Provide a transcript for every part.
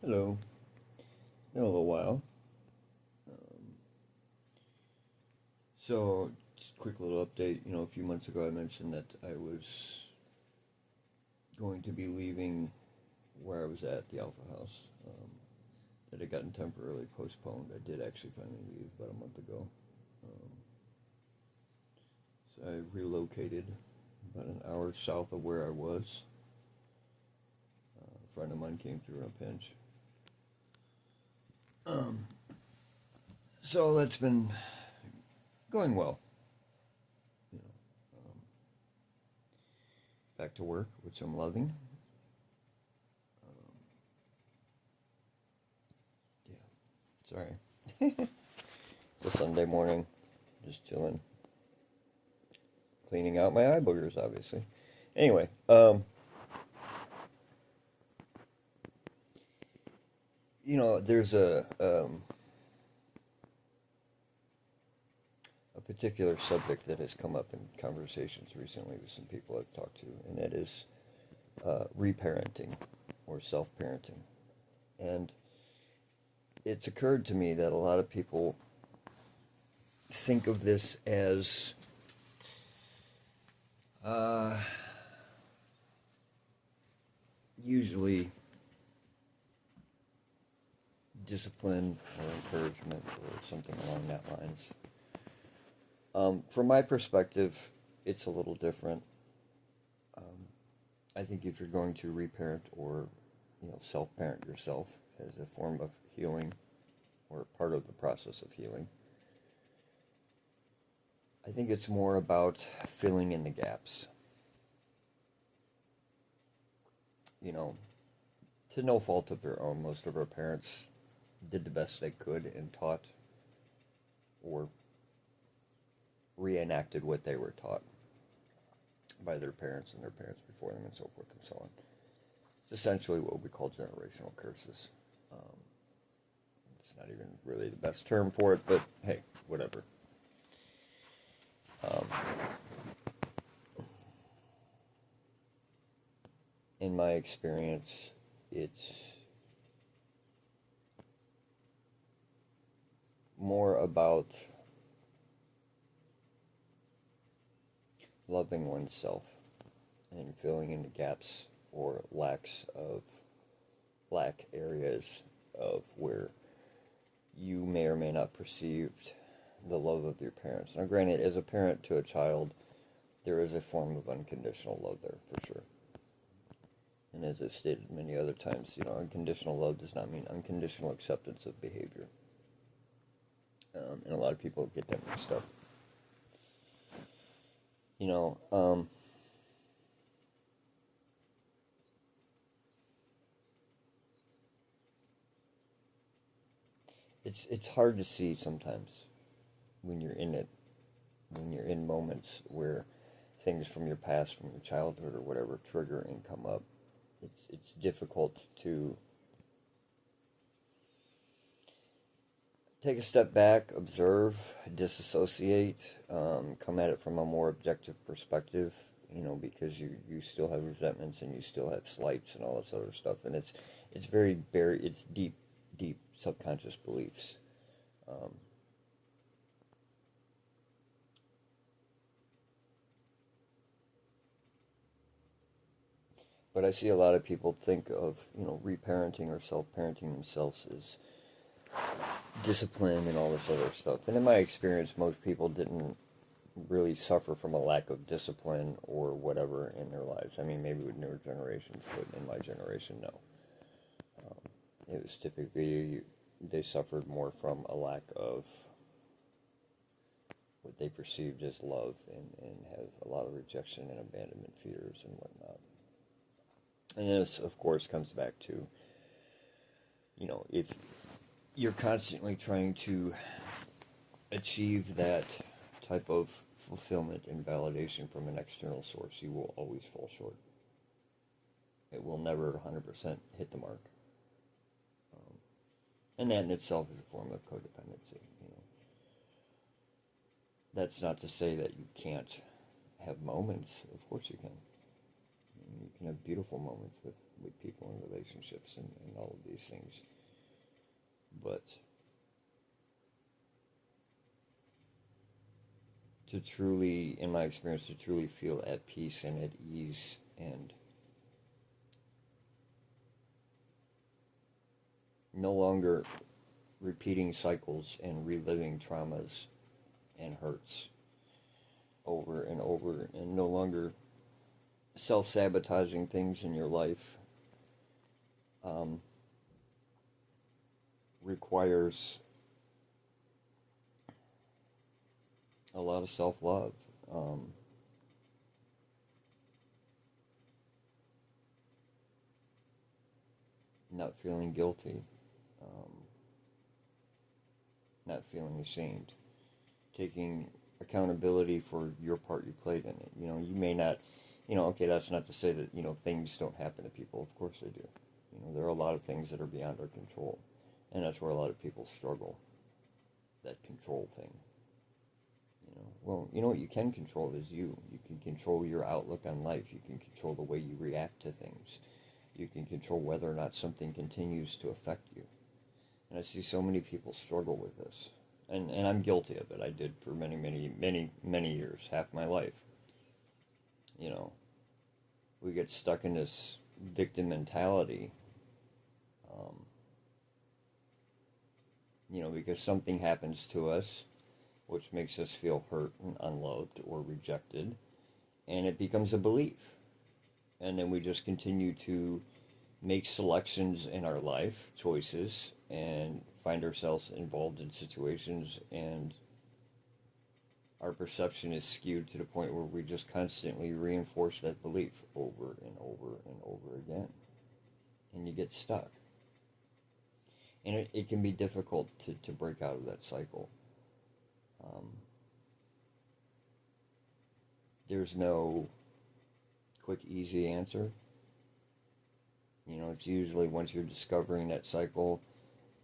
Hello. Been a little while. Um, just a quick little update. A few months ago I mentioned that I was going to be leaving where I was at, the Alpha House. That had gotten temporarily postponed. I did actually finally leave about a month ago. Um, so I relocated about an hour south of where I was. A friend of mine came through in a pinch. Um, so that's been going well. You know, back to work, which I'm loving. Um, yeah, sorry. It's a Sunday morning, just chilling, cleaning out my eye boogers, obviously. Anyway, there's a particular subject that has come up in conversations recently with some people I've talked to, and that is reparenting or self-parenting. And it's occurred to me that a lot of people think of this as uh, usually discipline or encouragement or something along that lines. From my perspective, it's a little different. Um, I think if you're going to reparent or self-parent yourself as a form of healing or part of the process of healing, I think it's more about filling in the gaps. You know, to no fault of their own, most of our parents did the best they could and taught or reenacted what they were taught by their parents and their parents before them and so forth and so on. It's essentially what we call generational curses. Um, it's not even really the best term for it, but hey, whatever. Um, in my experience, it's more about loving oneself and filling in the gaps or lack areas of where you may or may not perceived the love of your parents. Now, granted, as a parent to a child, there is a form of unconditional love there for sure. And as I've stated many other times, unconditional love does not mean unconditional acceptance of behavior. And a lot of people get that mixed up. You know, um, it's hard to see sometimes when you're in it, when you're in moments where things from your past, from your childhood or whatever, trigger and come up. It's difficult to take a step back, observe, disassociate, come at it from a more objective perspective, because you still have resentments and you still have slights and all this other stuff, and it's very buried, it's deep subconscious beliefs. Um, but I see a lot of people think of, reparenting or self-parenting themselves as discipline and all this other stuff. And in my experience, most people didn't really suffer from a lack of discipline or whatever in their lives. I mean, maybe with newer generations, but in my generation, no. It was typically they suffered more from a lack of what they perceived as love and have a lot of rejection and abandonment fears and whatnot. And then this, of course, comes back to, if you're constantly trying to achieve that type of fulfillment and validation from an external source, you will always fall short. It will never 100% hit the mark. Um, and that in itself is a form of codependency. That's not to say that you can't have moments. Of course you can. you can have beautiful moments with people and relationships and all of these things. But to truly, in my experience, to truly feel at peace and at ease and no longer repeating cycles and reliving traumas and hurts over and over, and no longer self-sabotaging things in your life requires a lot of self-love. Not feeling guilty, not feeling ashamed, taking accountability for your part you played in it. You may not, okay, that's not to say that, things don't happen to people. Of course they do. There are a lot of things that are beyond our control. And that's where a lot of people struggle, that control thing. Well, what you can control is you. You can control your outlook on life. You can control the way you react to things. You can control whether or not something continues to affect you. And I see so many people struggle with this. And I'm guilty of it. I did for many, many, many, many years, half my life. We get stuck in this victim mentality, because something happens to us, which makes us feel hurt and unloved or rejected, and it becomes a belief. And then we just continue to make selections in our life, choices, and find ourselves involved in situations, and our perception is skewed to the point where we just constantly reinforce that belief over and over and over again. And you get stuck. And it can be difficult to break out of that cycle. There's no quick, easy answer. It's usually once you're discovering that cycle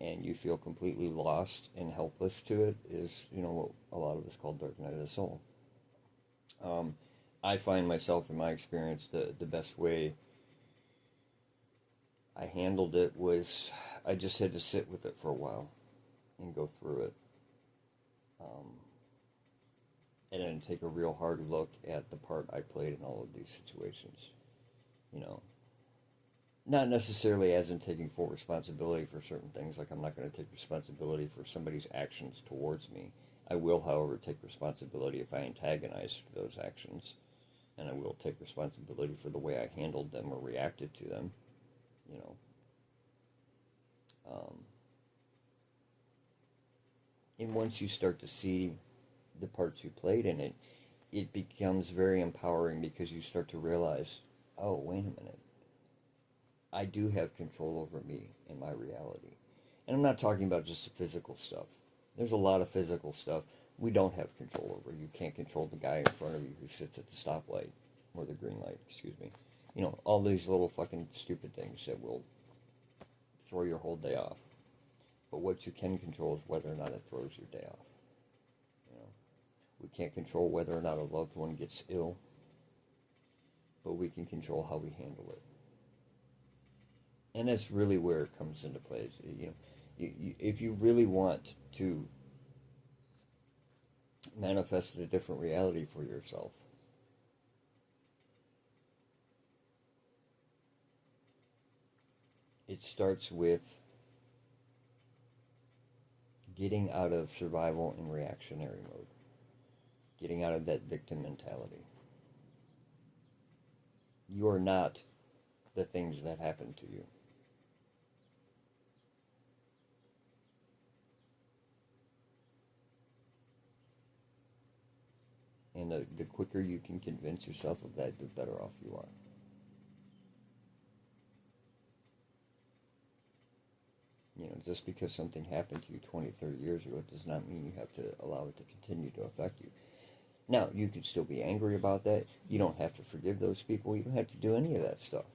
and you feel completely lost and helpless to it, is, what a lot of us call dark night of the soul. I find myself, in my experience, the best way I handled it was I just had to sit with it for a while and go through it. And then take a real hard look at the part I played in all of these situations. Not necessarily as in taking full responsibility for certain things, like I'm not going to take responsibility for somebody's actions towards me. I will, however, take responsibility if I antagonize those actions, and I will take responsibility for the way I handled them or reacted to them, and once you start to see the parts you played in it, it becomes very empowering, because you start to realize, oh, wait a minute, I do have control over me and my reality. And I'm not talking about just the physical stuff. There's a lot of physical stuff we don't have control over. You can't control the guy in front of you who sits at the stoplight, or the green light, excuse me. All these little fucking stupid things that will throw your whole day off. But what you can control is whether or not it throws your day off. We can't control whether or not a loved one gets ill, but we can control how we handle it. And that's really where it comes into play. If you really want to manifest a different reality for yourself, it starts with getting out of survival and reactionary mode. Getting out of that victim mentality. You are not the things that happen to you. And the quicker you can convince yourself of that, the better off you are. Just because something happened to you 20, 30 years ago, it does not mean you have to allow it to continue to affect you. Now, you can still be angry about that. You don't have to forgive those people. You don't have to do any of that stuff.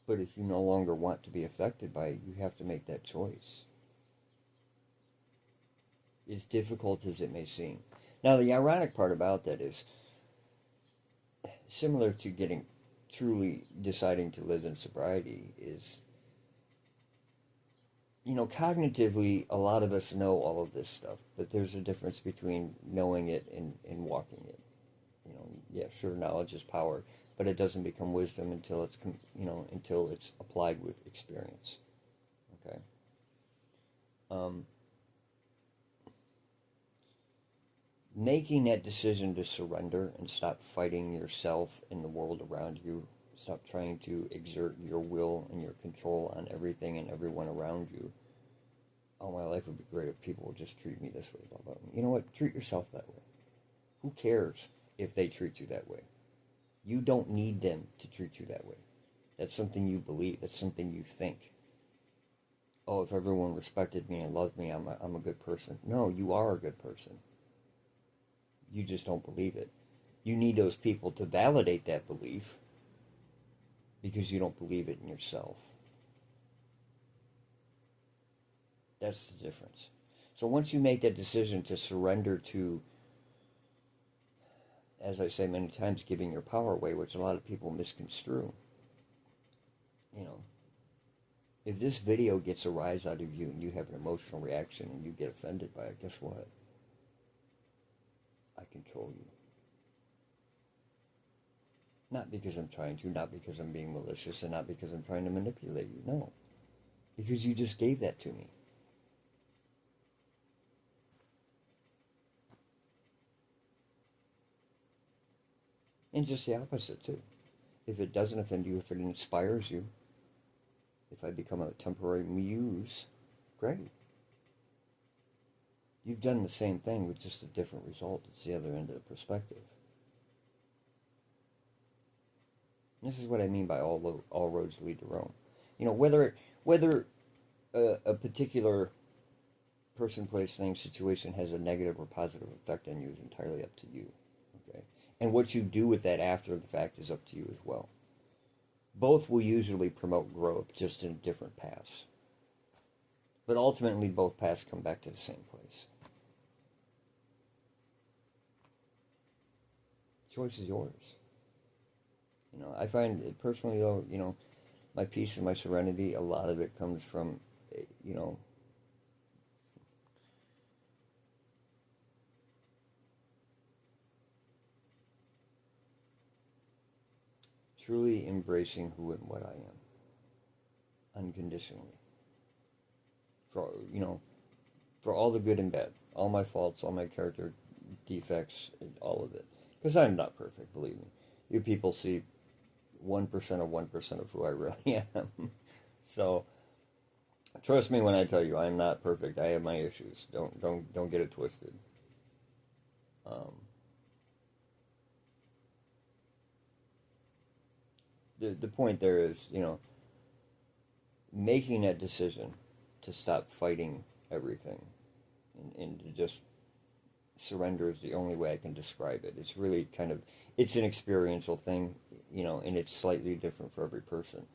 But if you no longer want to be affected by it, you have to make that choice. As difficult as it may seem. Now, the ironic part about that is similar to getting truly deciding to live in sobriety is, cognitively, a lot of us know all of this stuff, but there's a difference between knowing it and walking it. Yeah, sure, knowledge is power, but it doesn't become wisdom until until it's applied with experience. Okay. Um, Making that decision to surrender and stop fighting yourself and the world around you, stop trying to exert your will and your control on everything and everyone around you. Oh, my life would be great if people would just treat me this way. Blah, blah. You know what? Treat yourself that way. Who cares if they treat you that way? You don't need them to treat you that way. That's something you believe. That's something you think. Oh, if everyone respected me and loved me, I'm a good person. No, you are a good person. You just don't believe it. You need those people to validate that belief because you don't believe it in yourself. That's the difference. So once you make that decision to surrender to, as I say many times, giving your power away, which a lot of people misconstrue, if this video gets a rise out of you and you have an emotional reaction and you get offended by it, guess what? I control you. Not because I'm trying to, not because I'm being malicious, and not because I'm trying to manipulate you. No. Because you just gave that to me. And just the opposite, too. If it doesn't offend you, if it inspires you, if I become a temporary muse, great. You've done the same thing with just a different result. It's the other end of the perspective. And this is what I mean by all roads lead to Rome. Whether a particular person, place, thing, situation has a negative or positive effect on you is entirely up to you. Okay? And what you do with that after the fact is up to you as well. Both will usually promote growth, just in different paths. But ultimately, both paths come back to the same place. The choice is yours. I find it personally, though, my peace and my serenity, a lot of it comes from, truly embracing who and what I am, unconditionally. For all the good and bad, all my faults, all my character defects, all of it. Because I'm not perfect, believe me. You people see 1% of 1% of who I really am. So trust me when I tell you I'm not perfect. I have my issues. Don't get it twisted. The point there is, making that decision to stop fighting everything and to just surrender is the only way I can describe it. It's really it's an experiential thing, and it's slightly different for every person.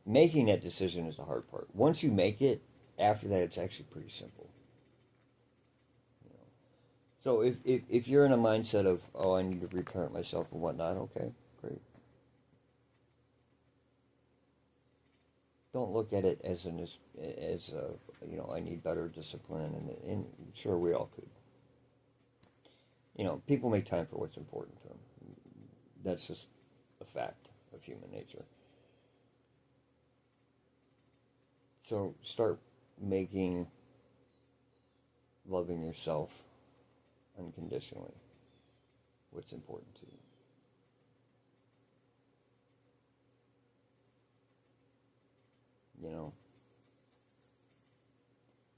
Making that decision is the hard part. Once you make it, after that, it's actually pretty simple. So if you're in a mindset of, oh, I need to reparent myself and whatnot, okay, great. Don't look at it as I need better discipline, and sure, we all could. People make time for what's important to them. That's just a fact of human nature. So start making loving yourself unconditionally what's important to you.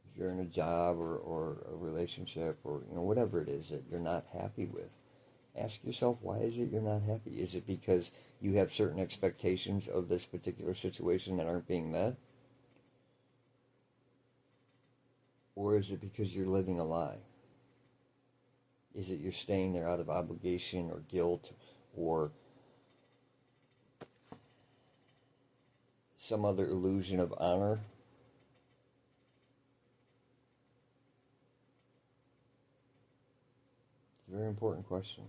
If you're in a job or a relationship or whatever it is that you're not happy with, ask yourself, why is it you're not happy? Is it because you have certain expectations of this particular situation that aren't being met? Or is it because you're living a lie? Is it you're staying there out of obligation or guilt or some other illusion of honor? It's very important question.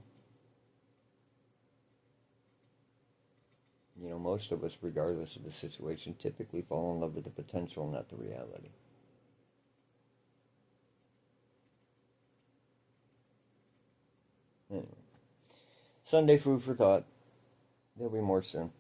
You know, most of us, regardless of the situation, typically fall in love with the potential, not the reality. Anyway, Sunday food for thought. There'll be more soon.